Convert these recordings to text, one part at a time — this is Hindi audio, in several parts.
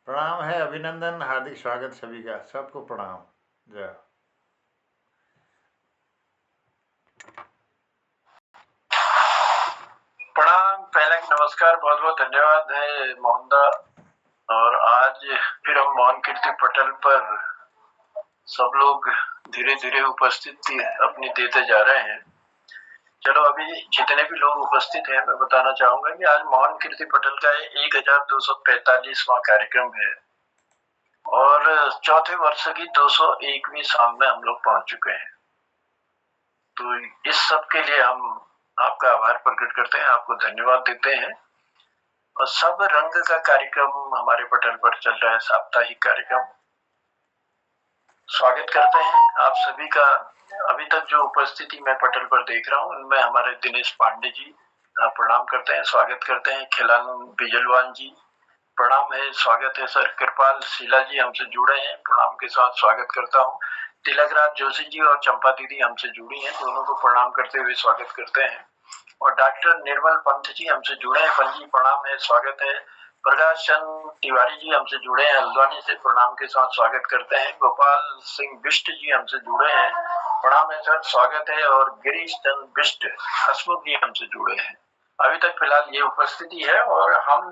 प्रणाम है, अभिनंदन, हार्दिक स्वागत सभी का। सबको प्रणाम। जय। प्रणाम, पहले नमस्कार, बहुत बहुत धन्यवाद है मोहनदा। और आज फिर हम मोहन कीर्ति पटल पर सब लोग धीरे धीरे उपस्थिति अपनी देते जा रहे हैं। चलो, अभी जितने भी लोग उपस्थित हैं मैं बताना चाहूंगा कि आज मोहन कीर्ति पटल का 1245वां कार्यक्रम है और चौथे वर्ष की 201वीं शाम में हम लोग पहुंच चुके हैं। तो इस सब के लिए हम आपका आभार प्रकट करते हैं, आपको धन्यवाद देते हैं। और सब रंग का कार्यक्रम हमारे पटल पर चल रहा है, साप्ताहिक कार्यक्रम। स्वागत करते हैं आप सभी का। अभी तक जो उपस्थिति मैं पटल पर देख रहा हूँ उनमें हमारे दिनेश पांडे जी प्रणाम करते हैं, स्वागत करते हैं। खिलान बिजलवान जी प्रणाम है, स्वागत है सर। कृपाल शीला जी हमसे जुड़े हैं, प्रणाम के साथ स्वागत करता हूँ। तिलकराज जोशी जी और चंपा दीदी हमसे जुड़ी हैं, दोनों को प्रणाम करते हुए स्वागत करते हैं। और डॉक्टर निर्मल पंत जी हमसे जुड़े हैं, पंत जी प्रणाम है, स्वागत है। प्रकाश चंद तिवारी जी हमसे जुड़े हैं, हल्द्वानी से, प्रणाम के साथ स्वागत करते हैं। गोपाल सिंह बिष्ट जी हमसे जुड़े हैं, प्रणाम है सर, स्वागत है। और गिरीश चंद बिष्ट हसमुख जी हमसे जुड़े हैं। अभी तक फिलहाल ये उपस्थिति है और हम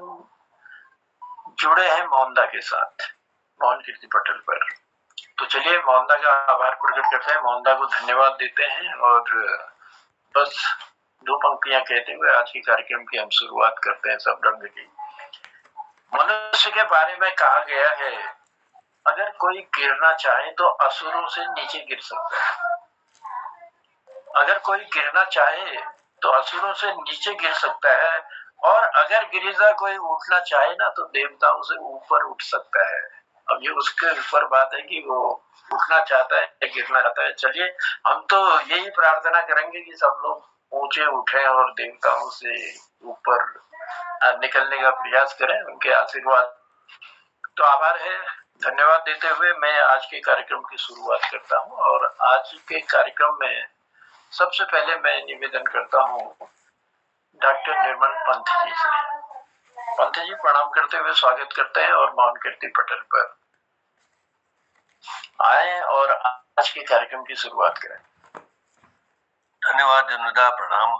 जुड़े हैं मोहनदा के साथ मोहन कीर्ति पटल पर। तो चलिए मोहनदा का आभार प्रकट करते हैं, मोहनदा को धन्यवाद देते हैं और बस दो पंक्तियां कहते हुए आज के कार्यक्रम की हम शुरुआत करते हैं। सब रंग की। मनुष्य के बारे में कहा गया है, अगर कोई गिरना चाहे तो असुरों से नीचे गिर सकता है। अगर कोई गिरना चाहे तो असुरों से नीचे गिर सकता है, और अगर गिरिजा कोई उठना चाहे ना तो देवताओं से ऊपर उठ सकता है। अब ये उसके ऊपर बात है कि वो उठना चाहता है या गिरना चाहता है। चलिए, हम तो यही प्रार्थना करेंगे कि सब लोग ऊंचे उठें और देवताओं से ऊपर निकलने का प्रयास करें, उनके आशीर्वाद। तो आभार है, धन्यवाद देते हुए मैं आज के कार्यक्रम की शुरुआत करता हूँ। और आज के कार्यक्रम में सबसे पहले मैं निवेदन करता हूँ डॉक्टर निर्मल पंत जी से। पंत जी प्रणाम करते हुए स्वागत करते हैं और मोहन कीर्ति पटल पर आए और आज के कार्यक्रम की शुरुआत करें। धन्यवाद जनुदा, प्रणाम।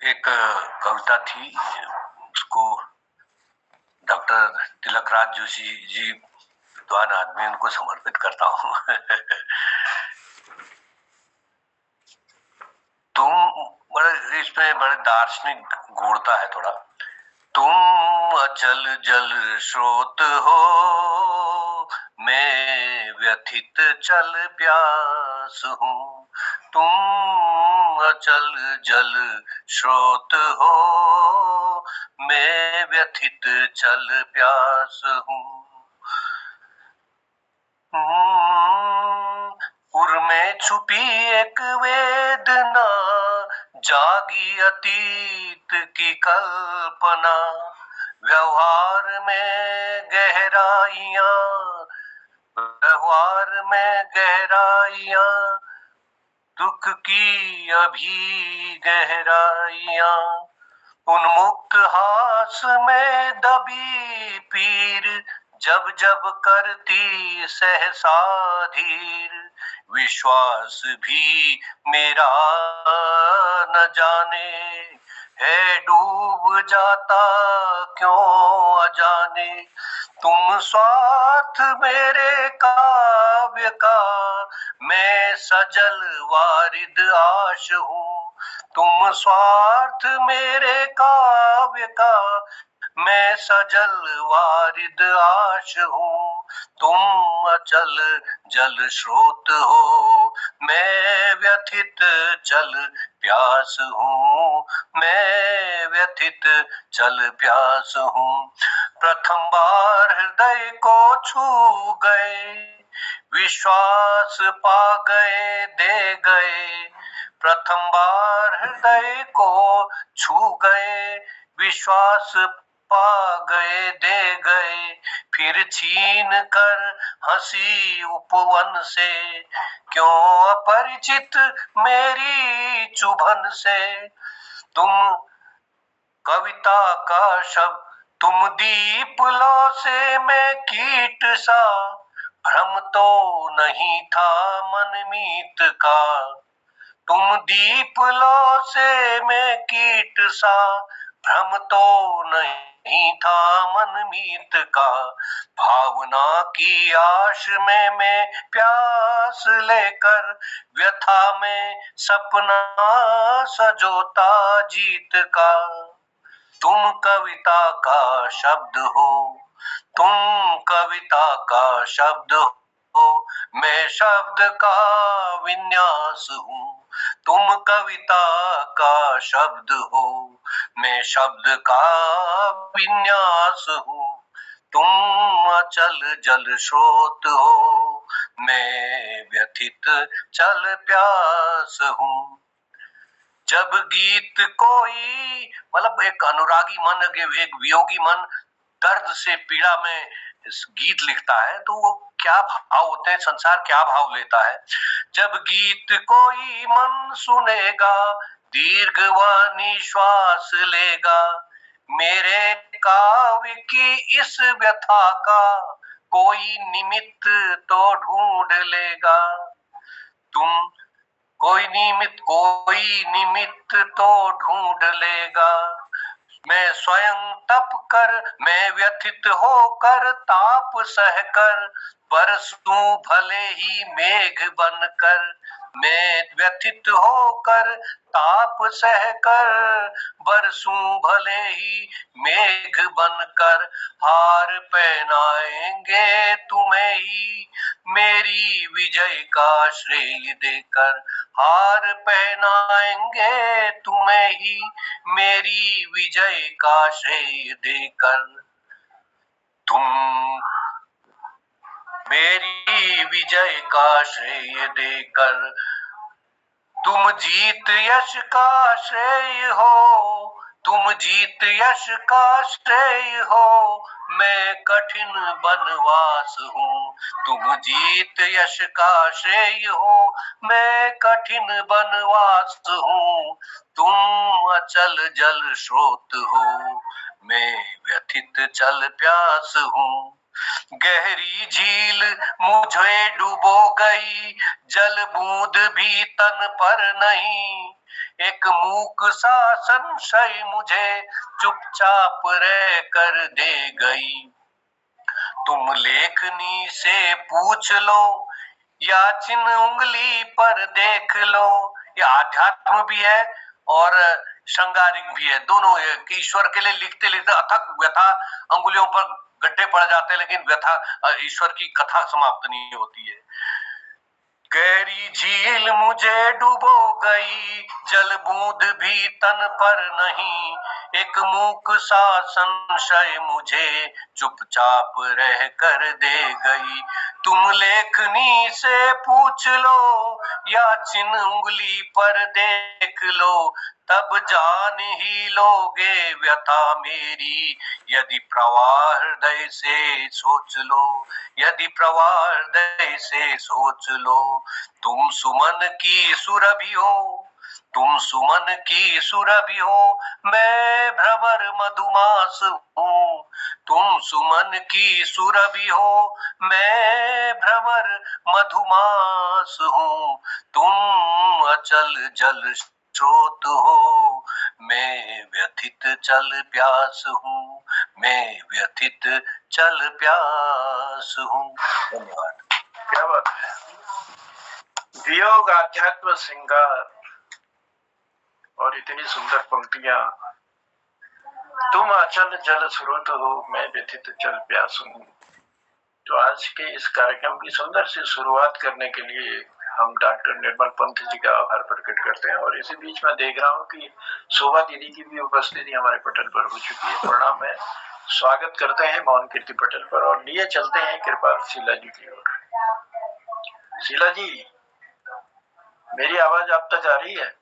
एक कविता थी, उसको डॉक्टर तिलकराज जोशी जी, विद्वान आदमी, उनको समर्पित करता हूँ। तुम बड़े, इसमें बड़े दार्शनिक गूढ़ता है थोड़ा। तुम अचल जल स्रोत हो, मैं व्यथित चल प्यास हूँ। तुम अचल जल स्रोत हो, मैं व्यथित चल प्यास हूँ। उर में छुपी एक वेदना, जागी अतीत की कल्पना, व्यवहार में गहराइयां, व्यवहार में गहराइयां, दुख की अभी गहराइयां, उन्मुक्त हास में दबी पीर, जब जब करती सहसा धीर, विश्वास भी मेरा न जाने, है डूब जाता क्यों अजाने। तुम स्वार्थ मेरे काव्य का, मैं सजल वारिद आश हूँ। तुम स्वार्थ मेरे काव्य का, मैं सजल वारिद आश हूँ। तुम अचल जल स्रोत हो, मैं व्यथित चल प्यास हूँ, मैं व्यथित चल प्यास हूँ। प्रथम बार हृदय को छू गए, विश्वास पा गए दे गए। प्रथम बार हृदय को छू गए, विश्वास पा गए दे गए। फिर छीन कर हंसी उपवन से, क्यों अपरिचित मेरी चुभन से। तुम कविता का शब्द तुम दीप लो से मैं कीट सा, भ्रम तो नहीं था मनमीत का। तुम दीप लो से मैं कीट सा, भ्रम तो नहीं था मनमीत का। भावना की आश में मैं प्यास लेकर, व्यथा में सपना सजोता जीत का। तुम कविता का शब्द हो, तुम कविता का शब्द हो, मैं शब्द का विन्यास हूँ। तुम कविता का शब्द हो, मैं शब्द का विन्यास हूँ। तुम अचल जल स्रोत हो, मैं व्यथित चल प्यास हूँ। जब गीत कोई, मतलब एक अनुरागी मन, एक वियोगी मन दर्द से पीड़ा में गीत लिखता है, तो वो क्या भाव होते हैं, संसार क्या भाव लेता है। जब गीत कोई मन सुनेगा, दीर्घ व निश्वास लेगा, मेरे काव्य की इस व्यथा का कोई निमित्त तो ढूंढ लेगा। तुम कोई निमित्त तो ढूंढ लेगा। मैं स्वयं तप कर, मैं व्यथित होकर, ताप सहकर, बरसूं भले ही मेघ बनकर। मैं व्यथित होकर, ताप सहकर, बरसूं भले ही मेघ बनकर। हार पहनाएंगे तुम्हें ही मेरी विजय का श्रेय देकर। हार पहनाएंगे तुम्हें ही मेरी विजय का श्रेय देकर। तुम मेरी विजय का श्रेय देकर। तुम जीत यश का श्रेय हो, तुम जीत यश का श्रेय हो, मैं कठिन बनवास हूँ। तुम जीत यश का श्रेय हो, मैं कठिन बनवास हूँ। तुम अचल जल स्रोत हो, मैं व्यथित चल प्यास हूँ। गहरी झील मुझे डुबो गई, जल बूंद भी तन पर नहीं। एक मूक सा संशय मुझे चुपचाप रह कर दे गई। तुम लेखनी से पूछ लो, या चिन्ह उंगली पर देख लो। ये आध्यात्म भी है और श्रृंगारिक भी है, दोनों है कि ईश्वर के लिए लिखते लिखते अथक व्यथा, अंगुलियों पर गड्ढे पड़ जाते हैं, लेकिन व्यथा, ईश्वर की कथा समाप्त नहीं होती है। गहरी झील मुझे डुबो गई, जल बूंद भी तन पर नहीं। एक मूक सा संशय मुझे चुपचाप रह कर दे गई। तुम लेखनी से पूछ लो, या चिन्ह उंगली पर देख लो, तब जान ही लोगे व्यथा मेरी। यदि प्रवाह हृदय से सोच लो, यदि प्रवाह हृदय से सोच लो। तुम सुमन की सुरभि हो, तुम सुमन की सुरभि हो, मैं भ्रमर मधुमास हूँ। तुम सुमन की सुरभि हो, मैं भ्रमर मधुमास हूँ। तुम अचल जल स्रोत हो, मैं व्यथित चल प्यास हूँ। मैं व्यथित चल प्यास हूँ। धन्यवाद। क्या बात है। वियोग आध्यात्म श्रृंगार और इतनी सुंदर पंक्तियां। तुम अचल जल स्रोत हो, मैं व्यथित चल प्यास हूँ। तो आज के इस कार्यक्रम की सुंदर सी शुरुआत करने के लिए हम डॉक्टर निर्मल पंत जी का आभार प्रकट करते हैं। और इसी बीच में देख रहा हूँ कि शोभा दीदी की भी उपस्थिति हमारे पटल पर हो चुकी है। प्रणाम है, स्वागत करते हैं मौन कीर्ति पटल पर और लिए चलते हैं कृपा शीला जी की ओर। शीला जी, मेरी आवाज आप तक आ रही है?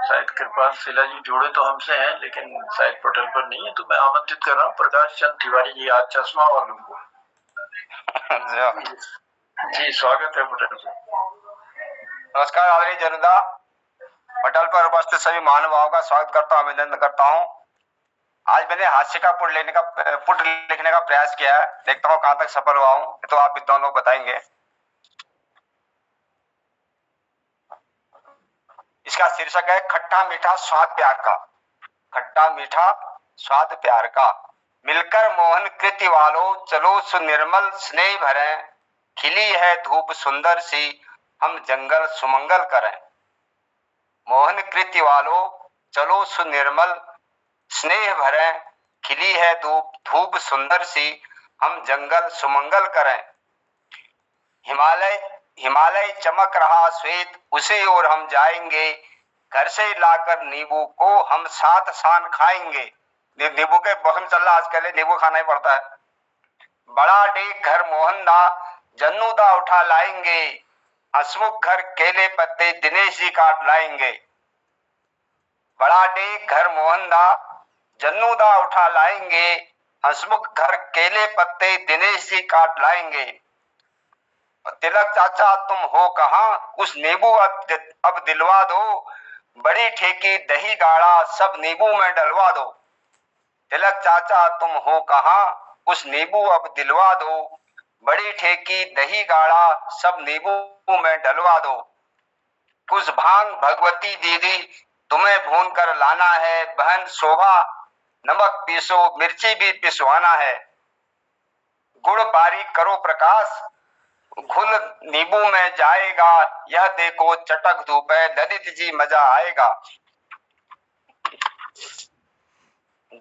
शायद कृपा शीला जी जुड़े तो हमसे हैं, लेकिन शायद पटल पर नहीं है। तो मैं आमंत्रित कर रहा हूँ प्रकाश चंद तिवारी जी, आज चश्मा वालों को। जी, स्वागत है पटल पर। नमस्कार आदरणीय जनता। पटल पर उपस्थित सभी महानुभावों का स्वागत करता हूँ, अभिनंदन करता हूँ। आज मैंने हास्य का पुट लिखने का प्रयास किया है, देखता हूँ कहाँ तक सफल हुआ हूँ, तो आप विद्वान लोग बताएंगे। इसका शीर्षक है खट्टा मीठा स्वाद प्यार का। खट्टा मीठा स्वाद प्यार का, मिलकर मोहन कृति वालों चलो सुनिर्मल स्नेह भरें, खिली है धूप सुंदर सी हम जंगल सुमंगल करें। मोहन कृति वालों चलो सुनिर्मल स्नेह भरें, खिली है धूप सुंदर सी हम जंगल सुमंगल करें। हिमालय चमक रहा श्वेत उसी ओर हम जाएंगे, घर से लाकर नींबू को हम साथ सान खाएंगे। नींबू के मौसम चल रहा आजकल, नींबू खाना ही पड़ता है। बड़ा डेक घर मोहनदा जन्नूदा उठा लाएंगे, हंसमुख घर केले पत्ते दिनेश जी काट लाएंगे। बड़ा डेक घर मोहनदा जन्नूदा उठा लाएंगे, हंसमुख घर केले पत्ते दिनेश जी काट लाएंगे। तिलक चाचा तुम हो कहाँ, कुछ नींबू अब दिलवा दो, बड़ी ठेकी दही गाढ़ा सब नींबू में डलवा दो। तिलक चाचा तुम हो कहाँ, कुछ नींबू अब दिलवा दो, बड़ी ठेकी दही गाढ़ा सब नींबू में डलवा दो। कुछ भांग भगवती दीदी तुम्हें भून कर लाना है, बहन शोभा नमक पीसो मिर्ची भी पिसवाना है। गुड़ बारीक करो प्रकाश घुल नींबू में जाएगा, यह देखो चटक धूप है ललित जी मजा आएगा।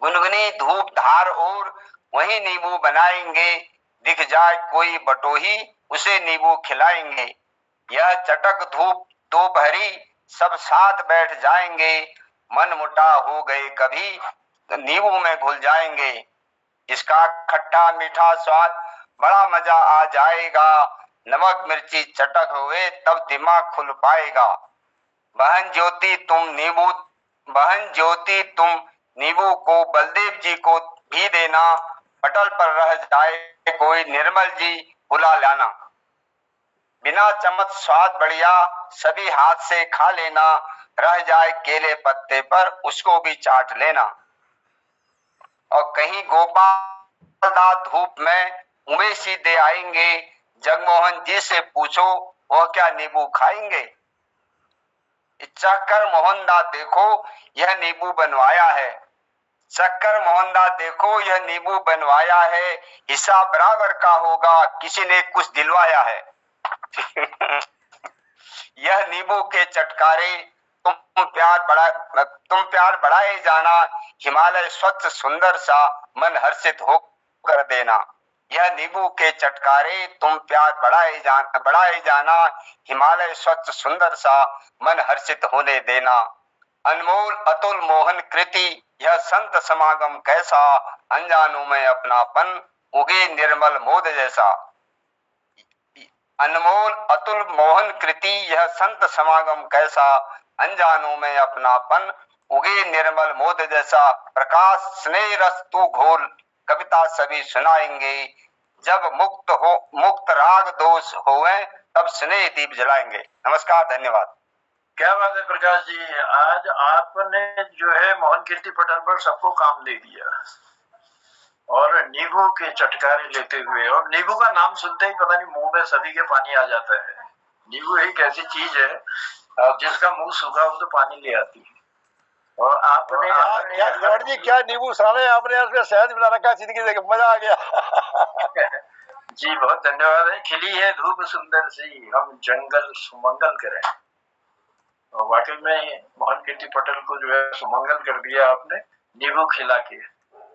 गुनगुनी धूप धार और वही नींबू बनाएंगे, दिख जाए कोई बटोही उसे नींबू खिलाएंगे। यह चटक धूप दोपहरी सब साथ बैठ जाएंगे, मन मुटा हो गए कभी नींबू में घुल जाएंगे। इसका खट्टा मीठा स्वाद बड़ा मजा आ जाएगा, नमक मिर्ची चटक हुए तब दिमाग खुल पाएगा। बहन ज्योति तुम नींबू को बलदेव जी को भी देना, पटल पर रह जाए कोई निर्मल जी बुला लाना। बिना चम्मच स्वाद बढ़िया सभी हाथ से खा लेना, रह जाए केले पत्ते पर उसको भी चाट लेना। और कहीं गोपाल दास धूप में उमेशी दे आएंगे, जगमोहन जी से पूछो वह क्या नींबू खाएंगे। चक्कर मोहनदा देखो यह नींबू बनवाया है, चक्कर मोहनदा देखो यह नींबू बनवाया है, हिसाब बराबर का होगा किसी ने कुछ दिलवाया है। यह नींबू के चटकारे तुम प्यार बढ़ाए जाना, हिमालय स्वच्छ सुंदर सा मन हर्षित होकर देना। यह नींबू के चटकारे तुम प्यार बढ़ाए जाना, हिमालय स्वच्छ सुंदर सा मन हर्षित होने देना। अनमोल अतुल मोहन कृति यह संत समागम कैसा, अनजानों में अपनापन उगे निर्मल मोद जैसा। अनमोल अतुल मोहन कृति यह संत समागम कैसा, अनजानों में अपनापन उगे निर्मल मोद जैसा। प्रकाश स्नेह रस तू घोल कविता सभी सुनाएंगे, जब मुक्त राग दोष होवे तब स्नेह दीप जलाएंगे। नमस्कार, धन्यवाद। क्या बात है प्रकाश जी, आज आपने जो है मोहन कीर्ति पटल पर सबको काम दे दिया और नींबू के चटकारे लेते हुए, और नींबू का नाम सुनते ही पता नहीं मुंह में सभी के पानी आ जाता है। नींबू एक ऐसी चीज है जिसका मुंह सूखा हो तो पानी ले आती है। और आपने जी क्या नींबू साले आपने उसमें शहद मिला रखा, जिंदगी देख मजा आ गया। जी बहुत धन्यवाद है। खिली है धूप सुंदर सी हम जंगल सुमंगल करें। और वाकई में मोहन कीर्ति पटल को जो है सुमंगल कर दिया आपने, नींबू खिला के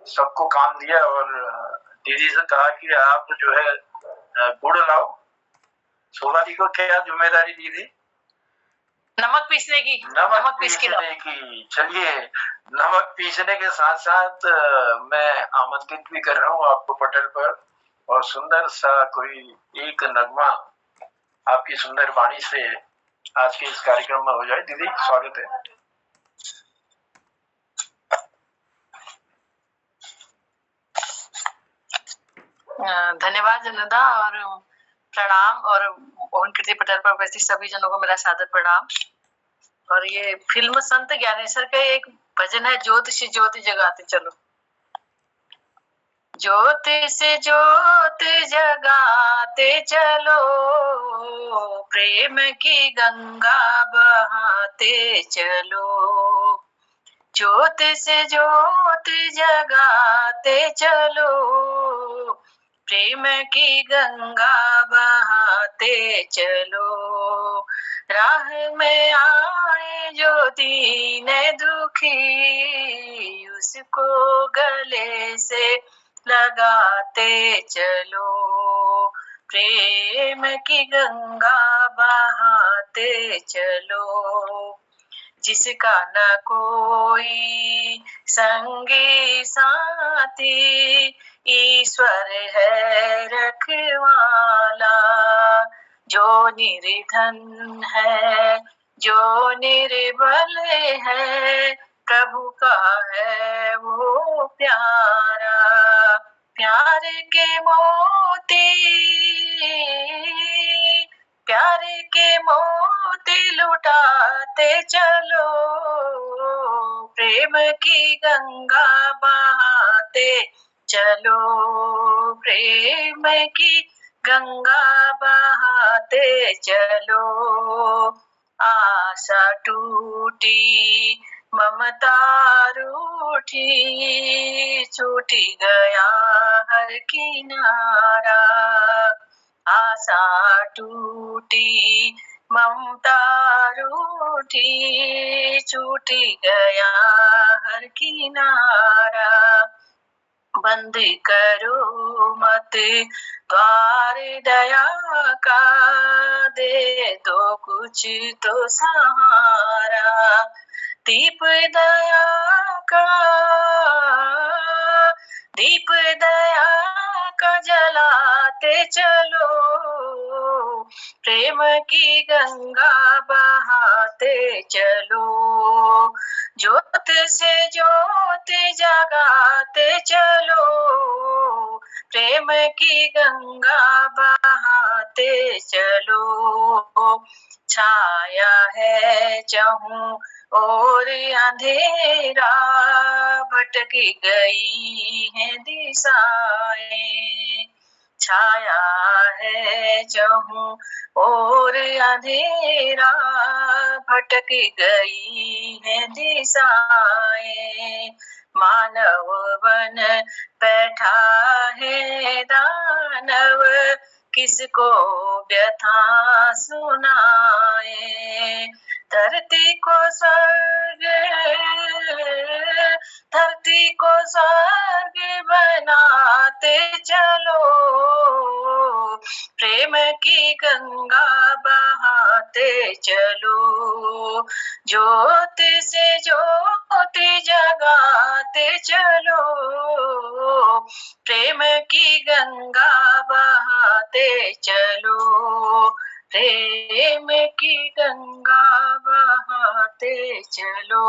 सबको काम दिया। और दीदी से कहा कि आप जो है गुड़ लाओ। शोभा जी को क्या जिम्मेदारी दी थी? नमक पीसने की। नमक पीसने की। चलिए, नमक पीसने के साथ साथ मैं आमंत्रित भी कर रहा हूँ आपको पटल पर, और सुंदर सा कोई एक नगमा आपकी सुंदर वाणी से आज के इस कार्यक्रम में हो जाए। दीदी स्वागत है। धन्यवाद जनता और प्रणाम, और मोहन कीर्ति पटल पर उपस्थित सभी जनों को मेरा सादर प्रणाम। और ये फिल्म संत ज्ञानेश्वर का एक भजन है, ज्योति से ज्योति जगाते चलो। ज्योति से ज्योति जगाते चलो, प्रेम की गंगा बहाते चलो। ज्योति से ज्योति जगाते चलो, प्रेम की गंगा बहाते चलो। राह में आए जो दीन दुखी, उसको गले से लगाते चलो। प्रेम की गंगा बहाते चलो। जिसका न कोई संगी साथी, ईश्वर है रखवाला। जो निर्धन है, जो निर्बल है, प्रभु का है वो प्यारा। प्यार के मोती, प्यार के मोती लुटाते चलो, प्रेम की गंगा बहाते चलो। प्रेम की गंगा बहाते चलो। आशा टूटी, ममता रूठी, छूटी गया हर किनारा। आशा टूटी, ममता रूठी, छूटी गया हर किनारा। बंद करो मत द्वार दया का, दे दो कुछ तो सहारा। दीप दया का, दीप दया का जलाते चलो, प्रेम की गंगा बहाते चलो। ज्योत से ज्योत जगाते चलो, प्रेम की गंगा बहाते चलो। छाया है चहूं और अंधेरा, भटकी गई है दिशाएं। छाया है चहूं और अंधेरा, भटकी गई है दिशाएं। मानव बन बैठा है दानव, किसको व्यथा सुनाए। धरती को स्वर्ग, धरती को स्वर्ग बनाते चलो, प्रेम की गंगा बहाते चलो। ज्योति से ज्योति जगाते चलो, प्रेम की गंगा बहाते चलो। प्रेम की गंगा बहाते चलो।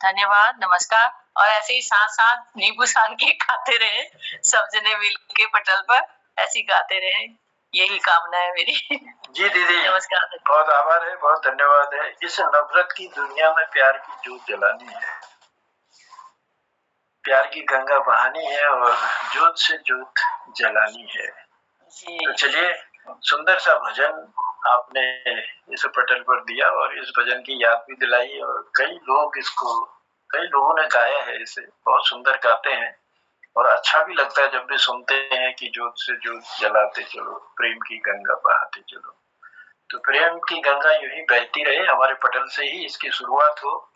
धन्यवाद, नमस्कार। और ऐसे ही साथ साथ नींबू सान के खाते रहे, सब जने मिल के पटल पर ऐसे ही गाते रहे, यही कामना है मेरी। जी दीदी, नमस्कार। बहुत आभार है, बहुत धन्यवाद है। इस नफरत की दुनिया में प्यार की जोत जलानी है, प्यार की गंगा बहानी है और जोत से जोत जलानी है। तो चलिए, सुंदर सा भजन आपने इस पटल पर दिया और इस भजन की याद भी दिलाई, और कई लोगों ने गाया है इसे, बहुत सुंदर गाते हैं और अच्छा भी लगता है जब भी सुनते हैं कि जोत से जोत जलाते चलो, प्रेम की गंगा बहाते चलो। तो प्रेम की गंगा यूं ही बहती रहे, हमारे पटल से ही इसकी शुरुआत हो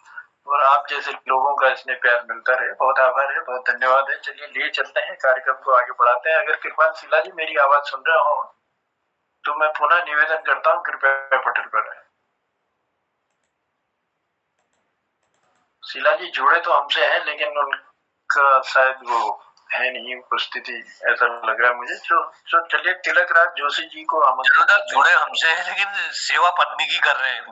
और आप जैसे लोगों का इसमें प्यार मिलता रहे। बहुत आभार है, बहुत धन्यवाद है। चलिए लिए चलते हैं, कार्यक्रम को आगे बढ़ाते हैं। अगर कृपाल शीला जी मेरी आवाज सुन रहे हो तो मैं पुनः निवेदन करता हूँ, कृपया पटल पर रहें। शीला जी जुड़े तो हमसे हैं, लेकिन उनका शायद वो है नहीं उपस्थिति, ऐसा लग रहा है मुझे। तो चलिए तिलक राज जोशी जी को आमंत्रित। जुड़े हमसे हैं लेकिन सेवा पत्नी की कर रहे हैं।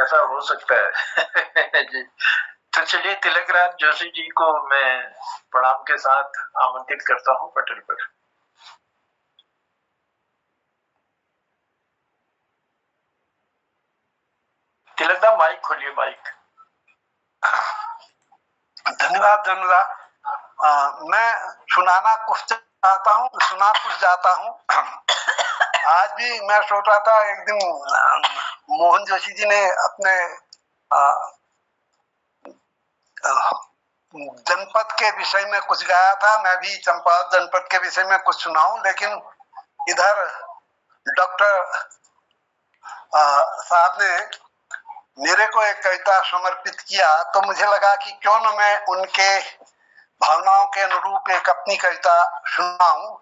ऐसा हो सकता है जी। तो चलिए तिलक राज जोशी जी को मैं प्रणाम के साथ आमंत्रित करता हूँ पटल पर। तिलकदा माइक खोलिए, माइक। धन्यवाद धन्यवाद। मैं सुना कुछ जाता हूँ। आज भी मैं सोच रहा था, एक दिन मोहन जोशी जी ने अपने जनपद के विषय में कुछ गाया था, मैं भी चंपावत जनपद के विषय में कुछ सुनाऊं, लेकिन इधर डॉक्टर साहब ने मेरे को एक कविता समर्पित किया, तो मुझे लगा कि क्यों न मैं उनके भावनाओं के अनुरूप एक अपनी कविता सुनाऊं।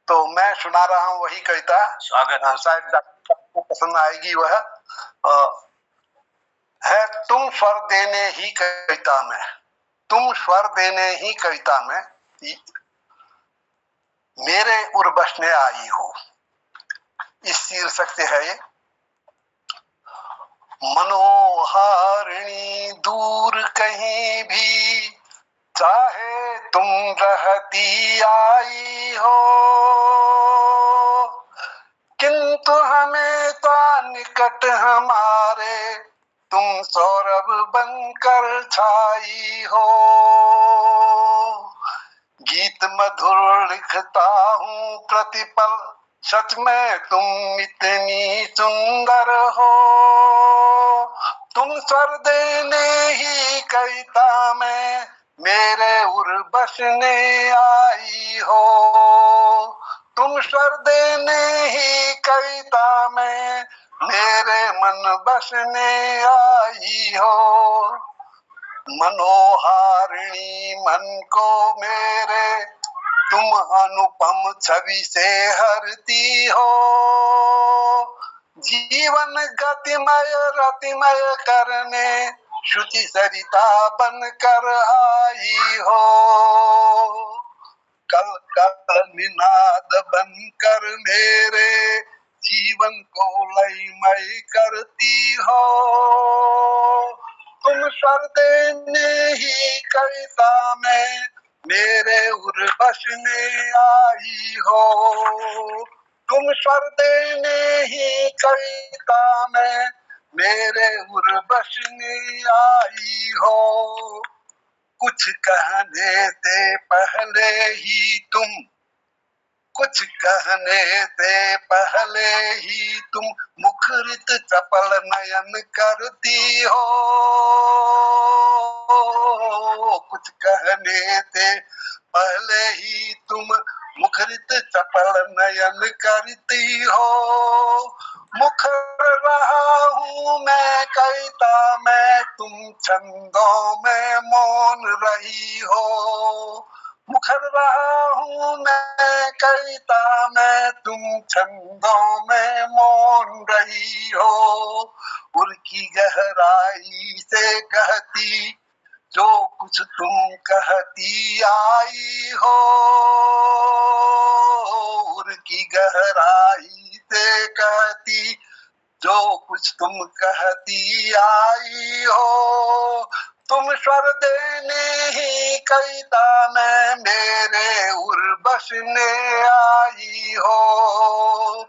तो मैं सुना रहा हूं वही कविता। स्वागत है। शायद डॉक्टर को पसंद आएगी। वह है तुम स्वर देने ही कविता में, तुम स्वर देने ही कविता में मेरे उर बसने आई हो। इस शीर्षक से है ये। मनोहारिणी दूर कहीं भी चाहे तुम रहती आई हो, किंतु हमेशा निकट हमारे तुम सौरभ बनकर छाई हो। गीत मधुर लिखता हूँ प्रतिपल, सच में तुम इतनी सुंदर हो। तुम स्वर देने ही कविता में मेरे उर बसने आई हो। तुम स्वर देने ही कविता में मेरे मन बसने आई हो। मनोहारिणी मन को मेरे तुम अनुपम छवि से हरती हो। जीवन गतिमय रतिमय करने शुचि सरिता बनकर आई हो। कल कल निनाद बनकर मेरे जीवन को लयमय करती हो। तुम स्वर देने ही कविता में मेरे उर बसने आई हो। तुम स्वर देने ही कविता में मेरे उर बसने आई हो। कुछ कहने से पहले ही तुम, कुछ कहने से पहले ही तुम मुखरित चपल नयन करती हो। कुछ कहने से पहले ही तुम मुखरित चपल नयन करती हो। मुखर रहा हूँ मैं कविता में, तुम छंदों में मौन रही हो। मुखर रहा हूँ मैं कविता में, तुम छंदों में मौन रही हो। उर की गहराई से कहती जो कुछ तुम कहती आई हो। उर की गहराई से कहती जो कुछ तुम कहती आई हो। तुम स्वर देने ही कविता में मेरे उर बसने आई हो।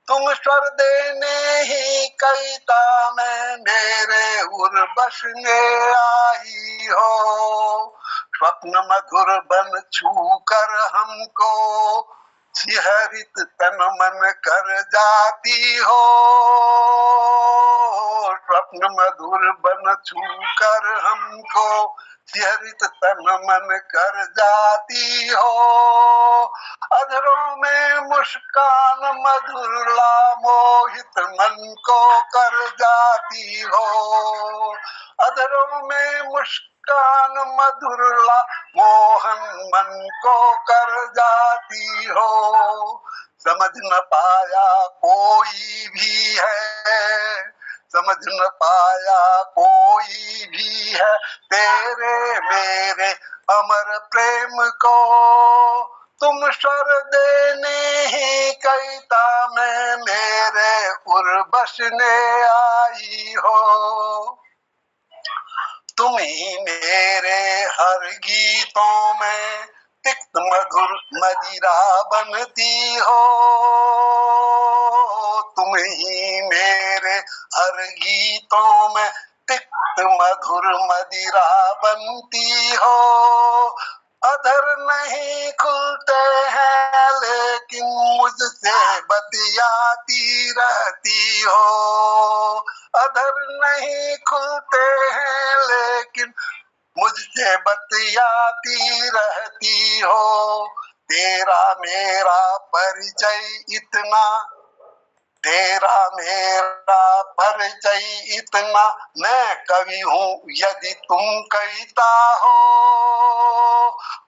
तुम स्वर देने ही कविता में मेरे उर बसने आई हो। स्वप्न मधुर बन छू कर हमको सिहरित तन मन कर जाती हो। स्वप्न मधुर बन छू कर हमको सिहरित तन मन कर जाती हो। अधरों में मुस्कान मधुरला मोहित मन को कर जाती हो। अधरों में मुस्कान मधुरला मोहन मन को कर जाती हो। समझ न पाया कोई भी है, समझ न पाया कोई भी है तेरे मेरे अमर प्रेम को। तुम स्वर देने ही कविता में मेरे उर बसने आई हो। तुम ही मेरे हर गीतों में तिक्त मधुर मदिरा बनती हो। तुम ही मेरे हर गीतों में तिक्त मधुर मदिरा बनती हो। अधर नहीं खुलते हैं लेकिन मुझसे बतियाती रहती हो। अधर नहीं खुलते हैं लेकिन मुझसे बतियाती रहती हो। तेरा मेरा परिचय इतना, तेरा मेरा परिचय इतना, मैं कवि हूँ यदि तुम कविता हो।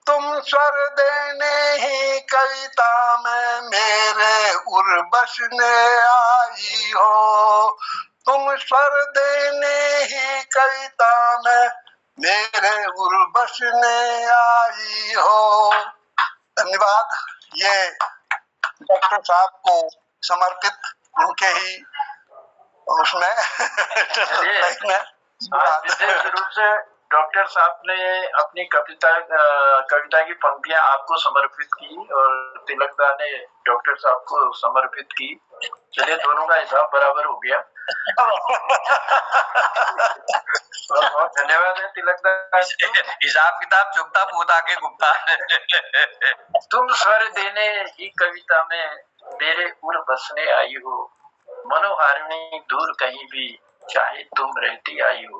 तुम स्वर देने ही कविता में मेरे उर बसने आई हो। तुम स्वर देने ही कविता में मेरे उर बसने आई हो। धन्यवाद। ये डॉक्टर साहब को समर्पित उनके ही उसमें विशेष रूप से डॉक्टर साहब ने अपनी कविता की पंक्तियां आपको समर्पित की और तिलकदा ने डॉक्टर साहब को समर्पित की। चलिए, दोनों का हिसाब बराबर हो गया। बहुत धन्यवाद है तिलकदा। हिसाब किताब चुकता पूता के गुप्ता। तुम स्वर देने ही कविता में मेरे उर बसने आई हो। मनोहारिणी दूर कहीं भी चाहे तुम रहती आई हो।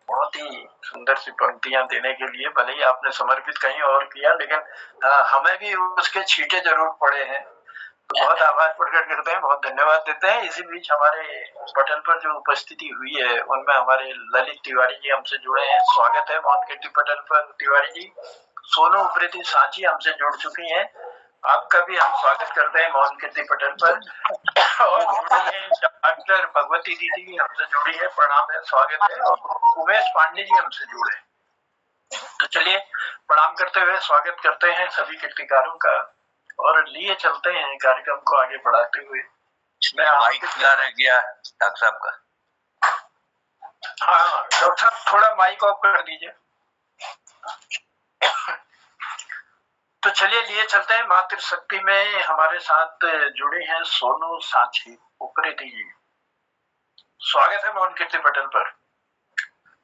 बहुत ही सुंदर सी पंक्तियां देने के लिए, भले ही आपने समर्पित कहीं और किया, लेकिन हमें भी उसके छींटे जरूर पड़े हैं। तो बहुत आभार प्रकट करते हैं, बहुत धन्यवाद देते हैं। इसी बीच हमारे पटल पर जो उपस्थिति हुई है उनमें हमारे ललित तिवारी जी हमसे जुड़े हैं। स्वागत है मौन कीर्ति पटल पर तिवारी जी। सोनू उप्रेती सांची हमसे जुड़ चुकी हैं, आपका भी हम स्वागत करते हैं मौन कीर्ति पटल पर। और डॉक्टर भगवती दीदी भी हमसे जुड़ी है, प्रणाम है, स्वागत है। और उमेश पांडे जी हमसे जुड़े। तो चलिए, प्रणाम करते हुए स्वागत करते हैं सभी कीर्तिकारों का और लिए चलते हैं कार्यक्रम को आगे बढ़ाते हुए। मैं माइक खुला रह गया डॉक्टर साहब का। हाँ डॉक्टर साहब, थोड़ा माइक ऑफ कर दीजिए। तो चलिए, लिए चलते हैं। मातृशक्ति में हमारे साथ जुड़े हैं सोनू सांची उप्रेती जी। स्वागत है मौन कीर्ति पटल पर।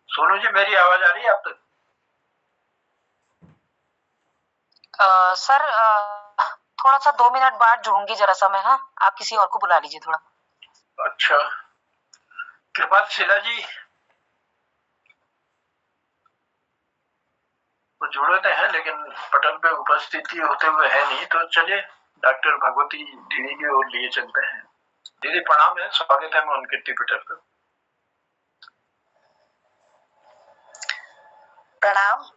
सोनू जी, मेरी आवाज आ रही है आप तक? सर थोड़ा सा 2 मिनट बाद जुड़ूंगी जरा सा मैं। हाँ, आप किसी और को बुला लीजिए थोड़ा। अच्छा, कृपाल शिला जी वो जुड़े हैं लेकिन पटल पे उपस्थिति होते हुए है नहीं। तो चलिए, डॉक्टर भगवती दीदी की ओर लिए चलते हैं। दीदी प्रणाम है, स्वागत है मौन कीर्ति पटल पर। प्रणाम।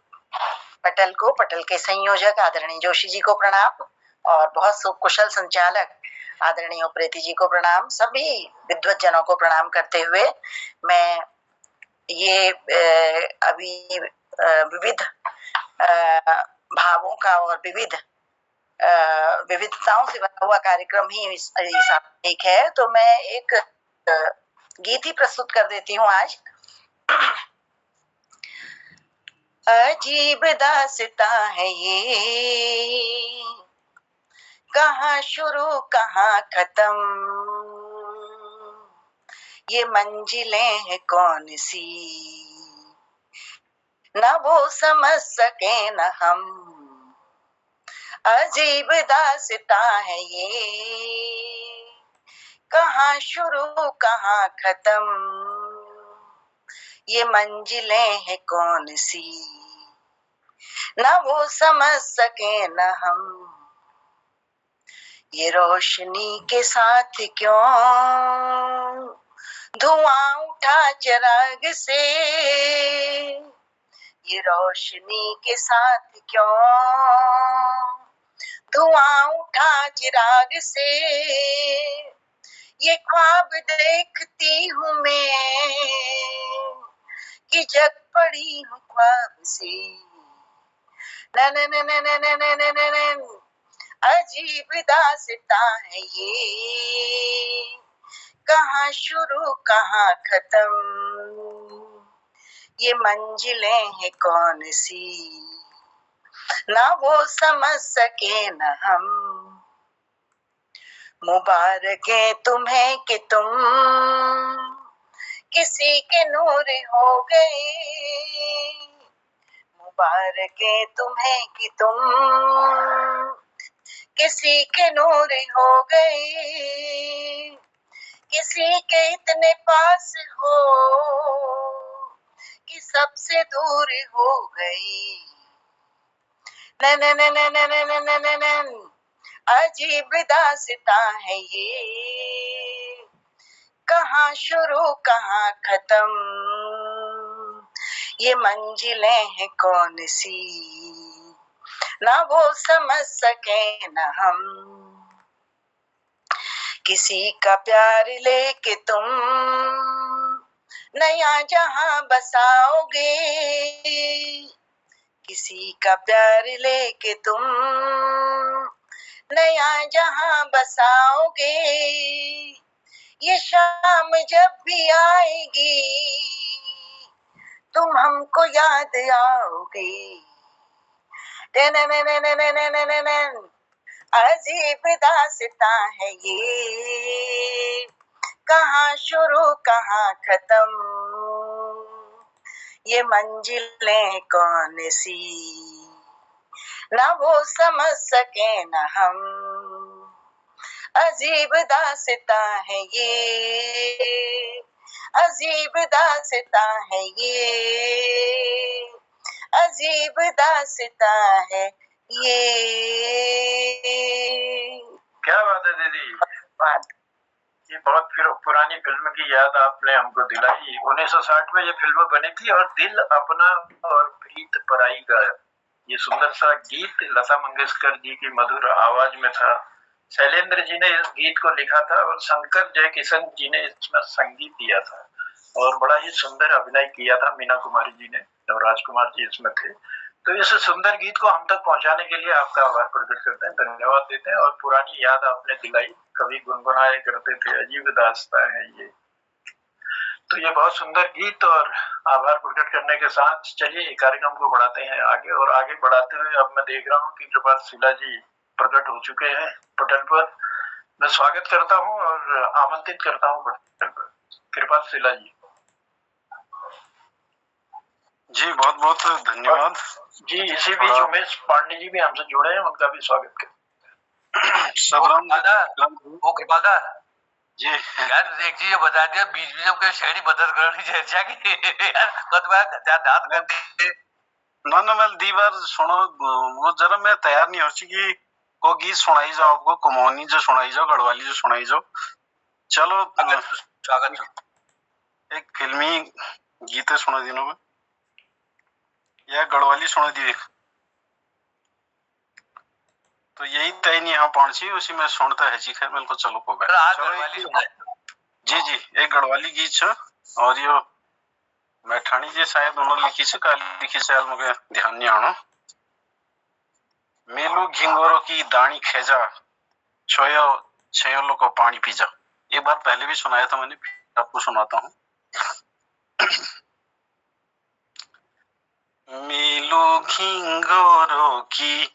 पटल को, पटल के संयोजक आदरणीय जोशी जी को प्रणाम और बहुत कुशल संचालक आदरणीय उप्रेती जी को प्रणाम। सभी विद्वत जनों को प्रणाम करते हुए मैं ये अभी विविध भावों का और विविध विविधताओं से बना हुआ कार्यक्रम ही साप्ताहिक है, तो मैं एक गीत ही प्रस्तुत कर देती हूँ आज। अजीब दास्तां है ये, कहाँ शुरू कहाँ खत्म, ये मंजिलें हैं कौन सी, न वो समझ सके न हम। अजीब दास्तां है ये, कहाँ शुरू कहाँ खत्म, ये मंजिलें हैं कौन सी, न वो समझ सके न हम। ये रोशनी के साथ क्यों धुआं उठा चिराग से, ये रोशनी के साथ क्यों धुआं उठा चिराग से, ये ख्वाब देखती हूँ मैं कि जग पड़ी हूँ ख्वाब से। न न न न न न न न न अजीब दास्तां है ये, कहाँ शुरू कहाँ खत्म, ये मंजिलें हैं कौन सी, ना वो समझ सके न हम। मुबारकें तुम्हें कि तुम किसी के नूर हो गए, मुबारकें तुम्हें कि तुम किसी के नूर हो गए, किसी के इतने पास हो कि सबसे दूर हो गई। न अजीब दास्तां है ये, कहाँ शुरू कहाँ खत्म, ये मंजिलें हैं कौन सी, ना वो समझ सके न हम। किसी का प्यार लेके तुम नया जहां बसाओगे, किसी का प्यार लेके तुम नया जहां बसाओगे, ये शाम जब भी आएगी तुम हमको याद आओगे। अजीब दास्तां है ये, कहाँ शुरू कहाँ खत्म, ये मंजिलें कौन सी, ना वो समझ सके न हम। अजीब दास्तां है ये, अजीब दास्तां है ये, अजीब दास्तां है ये। क्या बात है दीदी, ये बहुत पुरानी फिल्म की याद आपने हमको दिलाई। 1960 में ये फिल्म बनी थी और दिल अपना और प्रीत पराई का ये सुंदर सा गीत लता मंगेशकर जी की मधुर आवाज में था। शैलेंद्र जी ने इस गीत को लिखा था और शंकर जयकिशन जी ने इसमें संगीत दिया था और बड़ा ही सुंदर अभिनय किया था। मीना कुमारी जी ने और राजकुमार जी इसमें थे। तो इस सुंदर गीत को हम तक पहुंचाने के लिए आपका आभार प्रकट करते हैं, धन्यवाद देते हैं और पुरानी याद आपने दिलाई। कभी गुनगुनाए करते थे अजीब दास्तां है ये। तो ये बहुत सुंदर गीत और आभार प्रकट करने के साथ चलिए कार्यक्रम को बढ़ाते हैं आगे। और आगे बढ़ाते हुए अब मैं देख रहा हूँ कि कृपाल शिला जी प्रकट हो चुके हैं पटल पर। मैं स्वागत करता हूँ और आमंत्रित करता हूँ पटल पर कृपाल शिला जी। जी बहुत बहुत धन्यवाद जी। इसी बीच उमेश पांडे जी भी हमसे जुड़े हैं, उनका भी स्वागत करें। ओ कृपादा जी यार एक चीज बता दिया, बीच बीच में शहरी मदद करनी चर्चा की यार कद बार दांत कर दी ना मैं दी बार सुनो वो जरा मैं तैयार नहीं हो चुकी को गीत सुनाई जाओ आपको, कुमोनी जो सुनाई जाओ, गढ़वाली जो सुनाई जाओ। चलो स्वागत एक फिल्मी गीत सुना दिनों में या गढ़वाली सुना दी तो यही तय नहीं यहाँ पहुंची, उसी में सुनता है जी। खैर मेरे को चलो को जी जी एक गढ़वाली गीत छ और यो मैठाणी जी शायद उन्होंने लिखी से काली लिखी से मुझे ध्यान नहीं आना। मेलू घिंगोरो की दानी खेजा छोयो छयोलो को पानी पीजा। एक बार पहले भी सुनाया था मैंने, आपको सुनाता हूँ। मेलू घिंगोरो की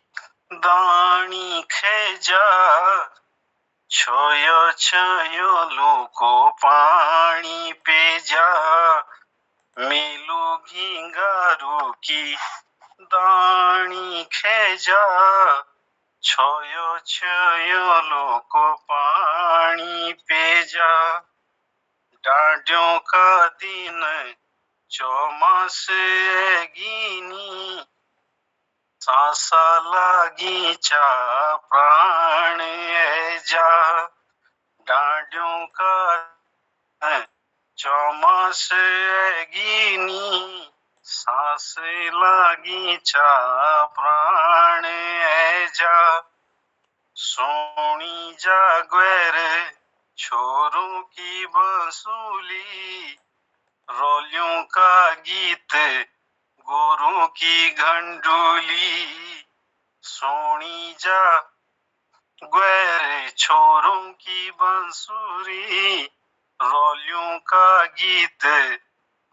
दानी खेजा छोयो छयोलो को पानी पे जा। मेलू घिंगारू की दानी खेजा छोयो छयोलो को पानी पे जा। डांडियों का दिन चौमास गीनी सांसा लागी चा प्राण जा। डांडियों का चौमास गीनी सांस लागी चा प्राण जा। सोनी जागवेर छोरों की बंसुली रोलियों का गीत गोरों की घंडोली। सोनी जा ग्वेर छोरों की बंसुरी रोलियों का गीत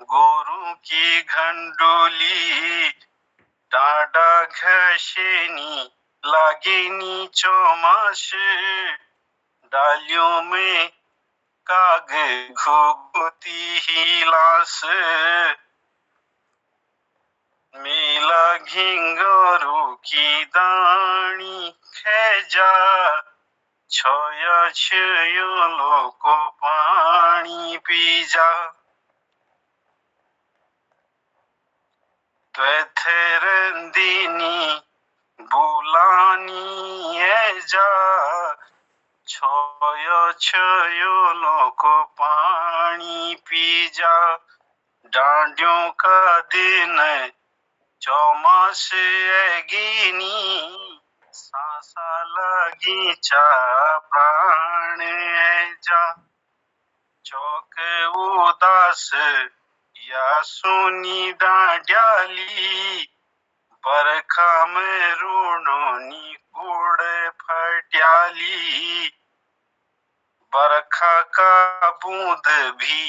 गोरों की घंडोली। डाडा घसेनी लागेनी चौमास डालियों में काग घुघुती ही लाश, मेला घिंगोरू की दाणी खेजा, छोया छयो लोको पानी पी जा। त्वे रंदीनी बुलानी है जा, छोयो छयो लोको पानी पी जा। डांडियों का दिन चौमास एगीनी, सांसा लगी चा प्राण है जा। चौक उदास या सुनी डांड्याली, बरखा में रूणोनी कूड़ फट्याली। बरखा का बूंद भी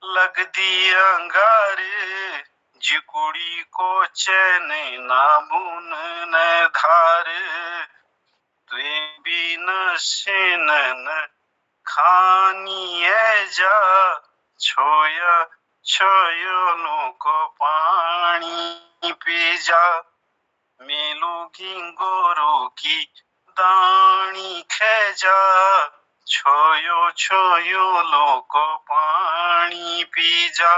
लग दी अंगारे, जिकुड़ी को चैन ना बुन न धार। त्वे भी न सेनन खानी है जा, छोया छोयो लोको पानी पी जा। मेलू घिंगोरो की दाणी खेजा, छोयो छोयो लोको पानी पी जा।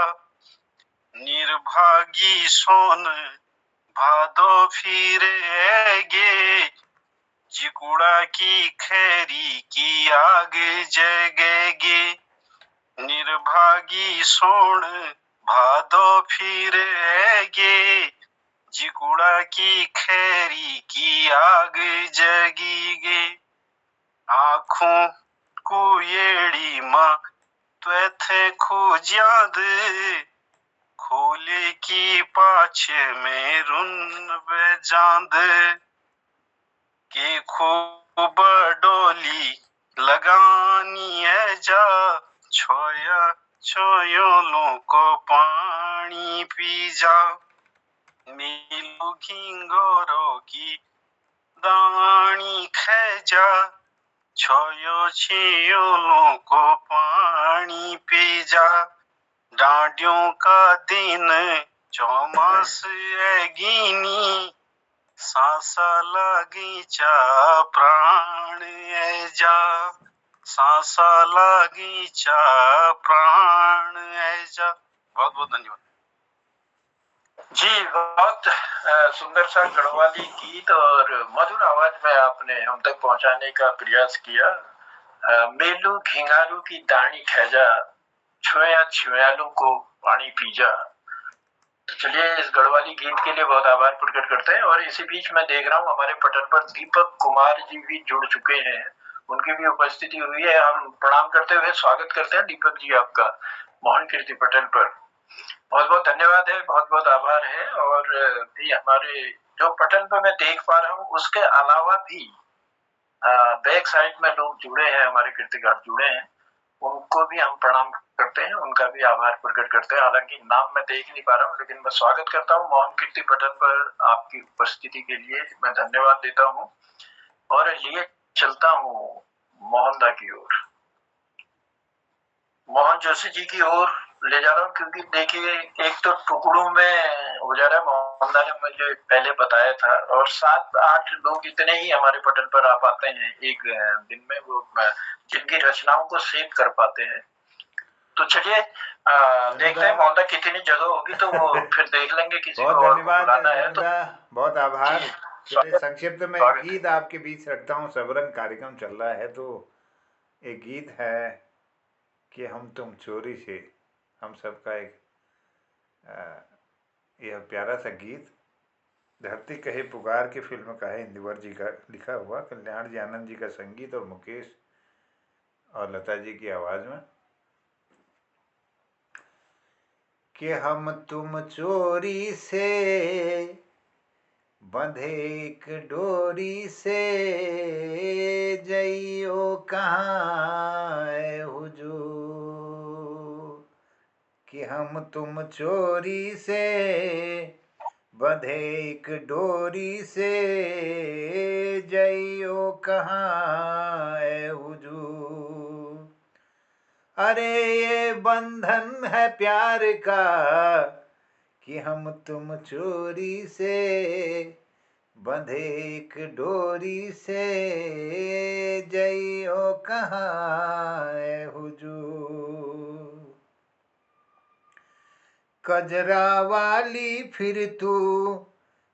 निर्भागी सोन भादो फिरेगे, जिकुड़ा की खैरी की आग जगेगे। निर्भागी सोन भादो फिरेगे, जिकुड़ा की खैरी की आग जगीगे। आँखों कुएड़ी माँ त्वे थे खुजाद, खोले की पाछे में रुन बेजांद। के खूब डोली लगानी है जा, छोया छोयो लोको पानी पी जा। मेलू घिंगोरो की दाणी खेजा, छोयो छियो लोको पानी पी जा। डांडियों का दिन चौमास एगीनी, सांसा लगी चा प्राण है जा। सांसा लगी चा प्राण है जा। बहुत बहुत धन्यवाद जी। बहुत सुंदर सा गढ़वाली गीत और मधुर आवाज में आपने हम तक पहुंचाने का प्रयास किया। मेलू घिंगारू की दाणी खेजा, छुया छुयालू को पानी पीजा। तो चलिए इस गढ़वाली गीत के लिए बहुत आभार प्रकट करते हैं। और इसी बीच मैं देख रहा हूँ हमारे पटल पर दीपक कुमार जी भी जुड़ चुके हैं, उनकी भी उपस्थिति हुई है। हम प्रणाम करते हुए स्वागत करते हैं दीपक जी आपका मोहन कीर्ति पटल पर। बहुत बहुत धन्यवाद है, बहुत बहुत आभार है। और भी हमारे जो पटल पर मैं देख पा रहा हूँ उसके अलावा भी बैक साइड में लोग जुड़े हैं, हमारे कीर्तिकार जुड़े हैं, उनको भी हम प्रणाम करते हैं, उनका भी आभार प्रकट करते हैं। हालांकि नाम मैं देख नहीं पा रहा हूँ, लेकिन मैं स्वागत करता हूँ मोहन कीर्ति पटल पर आपकी उपस्थिति के लिए मैं धन्यवाद देता हूँ। और लिए चलता हूँ मोहन दा की ओर, मोहन जोशी जी की ओर ले जा रहा हूँ, क्योंकि देखिए एक तो टुकड़ों में हो जा रहा है, मोहन दा ने मुझे पहले बताया था, और 7-8 लोग इतने ही हमारे पटल पर आ पाते हैं एक दिन में, वो जिनकी रचनाओं को सेव कर पाते हैं। तो चलिए देखते हैं मोहन दा कितनी जगह होगी, तो वो फिर देख लेंगे किसी को और बुलाना है तो। बहुत आभार। संक्षिप्त में गीत आपके बीच रखता हूँ, सबरंग कार्यक्रम चल रहा है, तो एक गीत है कि हम तुम चोरी से, हम सबका एक यह प्यारा सा गीत धरती कहे पुकार की फिल्म का है, इंदिवर जी का लिखा हुआ, कल्याण जी आनंद जी का संगीत और मुकेश और लता जी की आवाज़ में। कि हम तुम चोरी से बंधे एक डोरी से, जइयो कहाँ है हुजूर। कि हम तुम चोरी से बंधे एक डोरी से जइयो कहाँ है हुजूर। अरे ये बंधन है प्यार का कि हम तुम चोरी से बंधे एक डोरी से जइयो कहाँ है हुजूर। कजरा वाली फिर तू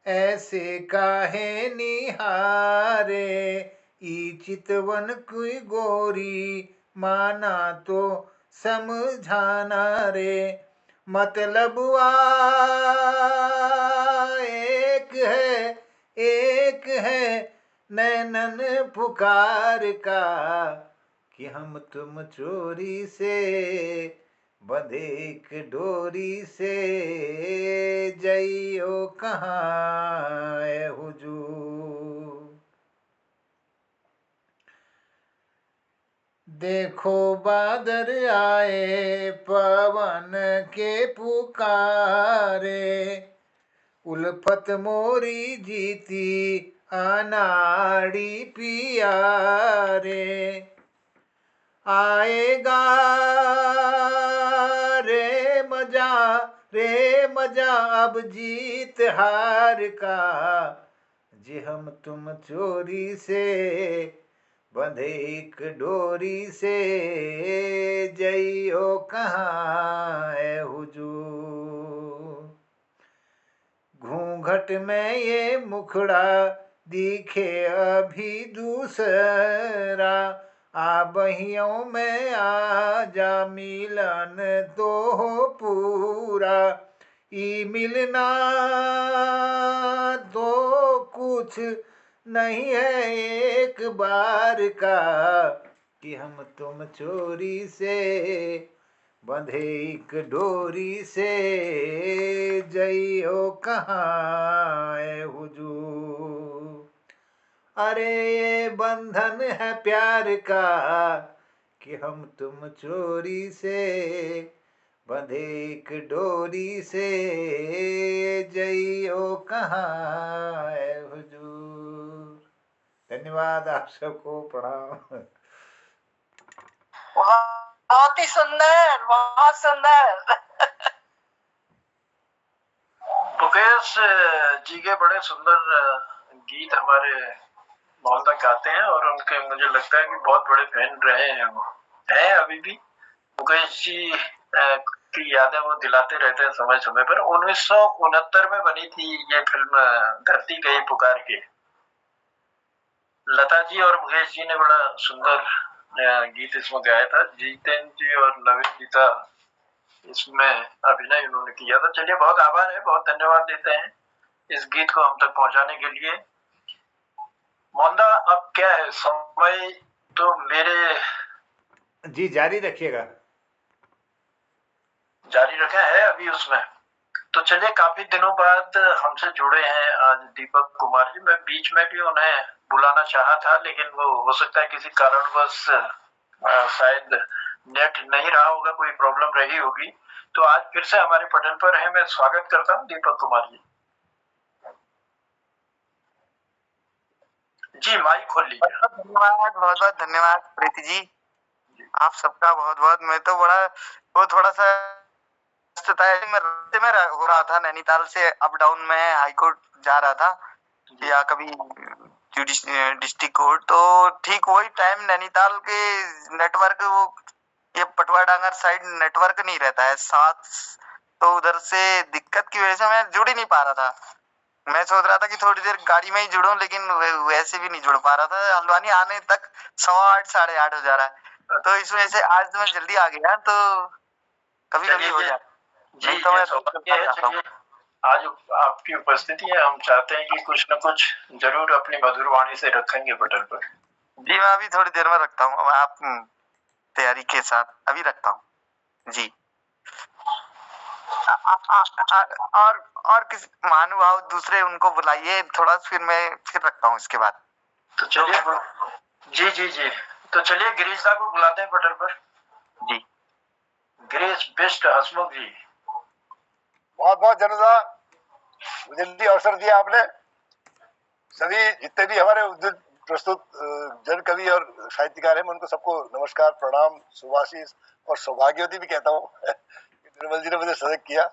ऐसे काहे निहारे, ई चितवन की गोरी माना तो समझाना रे। मतलब एक है नैनन पुकार का कि हम तुम चोरी से बंधे एक डोरी से जइयो कहाँ है हुजूर। देखो बादर आए पवन के पुकारे, उल्फत मोरी जीती अनाड़ी पियारे। आएगा रे मजा अब जीत हार का, जी हम तुम चोरी से बंधे एक डोरी से जइयो कहाँ है हुजूर। घूंघट में ये मुखड़ा दिखे अभी दूसरा, आ बहियों में आ जा मिलन तो हो पूरा। ई मिलना तो कुछ नहीं है एक बार का कि हम तुम चोरी से बंधे एक डोरी से जइयो कहाँ है हुजूर। अरे ये बंधन है प्यार का कि हम तुम चोरी से बंधे एक डोरी से जइयो कहाँ है हुजूर। धन्यवाद, आप सबको प्रणाम। बहुत ही सुंदर, बहुत सुंदर। मुकेश जी के बड़े सुंदर गीत हमारे मोहल्ला गाते हैं और उनके मुझे लगता है कि बहुत बड़े फैन रहे हैं वो, हैं अभी भी। मुकेश जी की यादें वो दिलाते रहते हैं समय समय पर। 1969 में बनी थी ये फिल्म धरती गई पुकार के। लता जी और मुकेश जी ने बड़ा सुंदर गीत इसमें गाया था। जितेंद्र जी और नवीन जी का इसमें अभिनय उन्होंने किया था। चलिए, बहुत आभार है, बहुत धन्यवाद देते हैं इस गीत को हम तक पहुंचाने के लिए। मोहनदा, अब क्या है, समय तो मेरे जी जारी रखिएगा। जारी रखा है अभी उसमें। तो चलिए, काफी दिनों बाद हमसे जुड़े हैं आज दीपक कुमार जी। मैं बीच में भी उन्हें बुलाना चाहा था, लेकिन वो हो सकता है किसी कारणवश शायद नेट नहीं रहा होगा, कोई प्रॉब्लम रही होगी। तो आज फिर से हमारे पटल पर है। मैं स्वागत करता हूँ दीपक कुमार जी। जी माइक खोल लीजिए। धन्यवाद, बहुत बहुत धन्यवाद प्रीति जी, आप सबका बहुत बहुत। मैं तो बड़ा वो थोड़ा सा मैं रास्ते में हो रहा था, नैनीताल से अप डाउन में हाईकोर्ट जा रहा था या कभी डिस्ट्रिक्ट कोर्ट। तो ठीक वही टाइम नैनीताल के नेटवर्क, वो ये पटवा डांगर साइड नेटवर्क नहीं रहता है साथ, तो उधर से दिक्कत की वजह से मैं जुड़ ही नहीं पा रहा था। मैं सोच रहा था कि थोड़ी देर गाड़ी में ही जुड़ूं, लेकिन वैसे भी नहीं जुड़ पा रहा था। हल्द्वानी आने तक 8:15 साढ़े 8 हो जा रहा है। तो इस वजह से आज तो मैं जल्दी आ गया, तो कभी कभी हो जाए जी। तो मैं चलिए, आज आपकी उपस्थिति है, हम चाहते हैं कि कुछ न कुछ जरूर अपनी मधुर वाणी से रखेंगे पटल पर। जी मैं अभी थोड़ी देर में रखता हूँ, आप तैयारी के साथ अभी रखता हूँ जी। और किस महानुभाव दूसरे उनको बुलाइए थोड़ा, फिर मैं फिर रखता हूँ इसके बाद। तो चलिए, जी तो चलिए गिरीश दा को बुलाते हैं पटल पर। जी गिरीश बिष्ट हसमुख जी। बहुत बहुत धन्यवाद। मुझे लिए अवसर दिया आपने। सभी जितने भी हमारे प्रस्तुत जन कवि और साहित्यकार हैं, मैं उनको सबको नमस्कार, प्रणाम, शुभाशीष और सौभाग्यवती भी कहता हूँ। निर्मल जी ने मुझे सजग किया।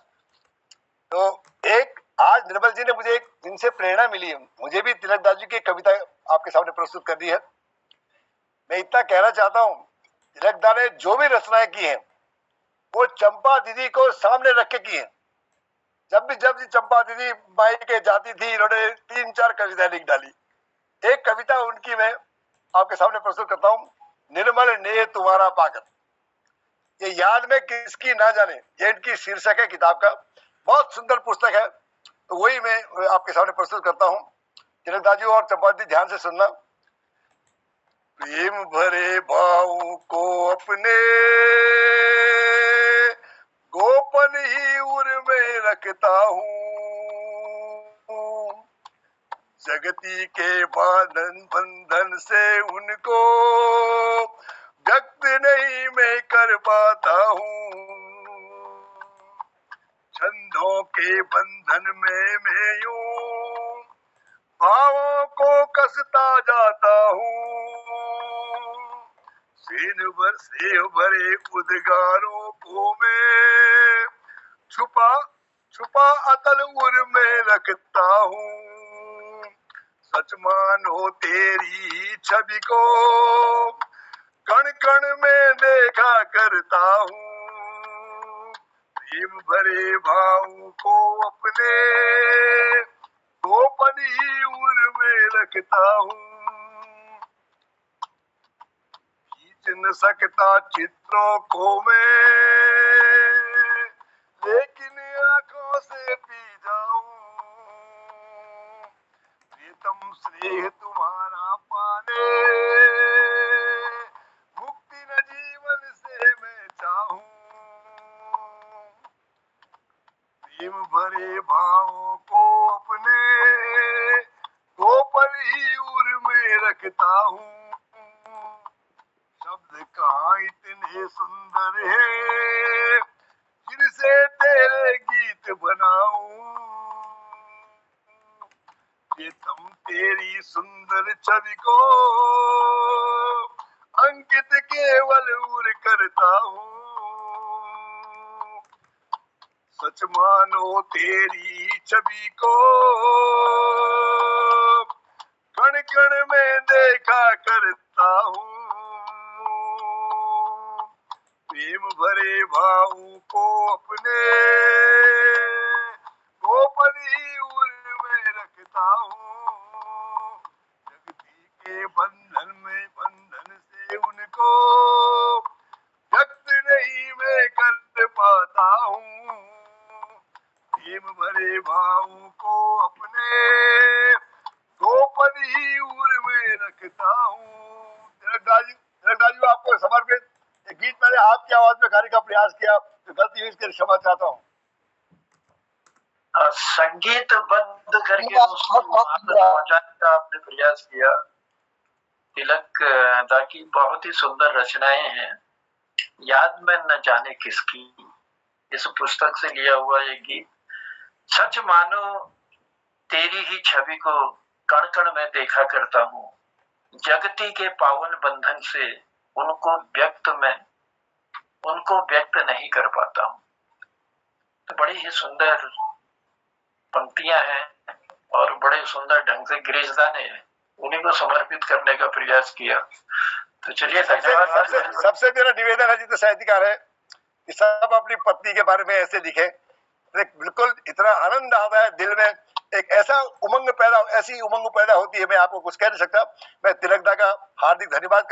तो एक आज निर्मल जी ने मुझे एक जिनसे प्रेरणा मिली है, मुझे भी तिलक दास जी की कविता आपके सामने प्रस्तुत कर दी है। मैं इतना कहना चाहता हूँ, तिलक दास ने जो भी रचनाएं की हैं वो चंपा दीदी को सामने रख के की है। जब भी चंपा दीदी माई के जाती थी, इन्होंने 3-4 कविताएं लिख डाली। एक कविता उनकी मैं आपके सामने प्रस्तुत करता हूँ, निर्मल नेह तुम्हारा पाकर। ये याद में किसकी ना जाने, ये इनकी शीर्षक है किताब का। बहुत सुंदर पुस्तक है, तो वही मैं आपके सामने प्रस्तुत करता हूँ। तिलक दास जी और चंपा दीदी ध्यान से सुनना। प्रेम भरे भाव को अपने गोपन ही उर में रखता हूँ, जगती के बंधन से उनको व्यक्त नहीं मैं कर पाता हूँ, छंदों के बंधन में मैं यूं भावों को कसता जाता हूँ, सीन भर से भरे उद्गारों को मैं छुपा अतल उर में रखता हूँ, सच मानो तेरी छवि को कण कण में देखा करता हूँ, प्रेम भरे भाव को अपने गोपन ही उर में रखता हूँ, खींच न सकता चित्रों को मैं लेकिन आंखों से पी जाऊं, प्रीतम स्नेह तुम्हारा पाने मुक्ति न जीवन से मैं चाहूं, प्रेम भरे भावों को अपने गोपन ही उर में रखता हूँ, शब्द कहाँ इतने सुंदर है जिनसे तेरे गीत बनाऊं, ये तुम तेरी सुंदर छवि को अंकित केवल उर करता हूँ, सच मानो तेरी छवि को कण कण में देखा करता हूँ, प्रेम भरे भाव को अपने गोपन ही उर में रखता हूँ, जगती के बंधन से उनको व्यक्त नहीं मैं कर पाता हूँ, प्रेम भरे भाव को अपने गोपन ही उर में रखता हूँ। तिलक दास जी आपको समर्पित ये गीत मैंने आपकी आवाज में गाने का प्रयास किया, तो गलती हुई इसके क्षमा चाहता हूँ। संगीत बंद करके उसको पहुंचाने का आपने प्रयास किया। तिलक दा की बहुत ही सुंदर रचनाएं हैं, याद में न जाने किसकी, इस पुस्तक से लिया हुआ ये गीत। सच मानो तेरी ही छवि को कण कण में देखा करता हूँ, जगती के पावन बंधन से उनको व्यक्त नहीं कर पाता हूँ। तो बड़ी ही सुंदर पंक्तियां हैं और बड़े सुंदर ढंग से गिरीश दा ने उन्हीं को समर्पित करने का प्रयास किया। तो चलिए, सबसे मेरा निवेदन है जितने साहित्यकार है कि सब अपनी पत्नी के बारे में ऐसे लिखे, बिल्कुल इतना आनंद आता है दिल में, एक ऐसी उमंग पैदा होती है, मैं आपको कुछ कह नहीं सकता। मैं तिलक दा का हार्दिक धन्यवाद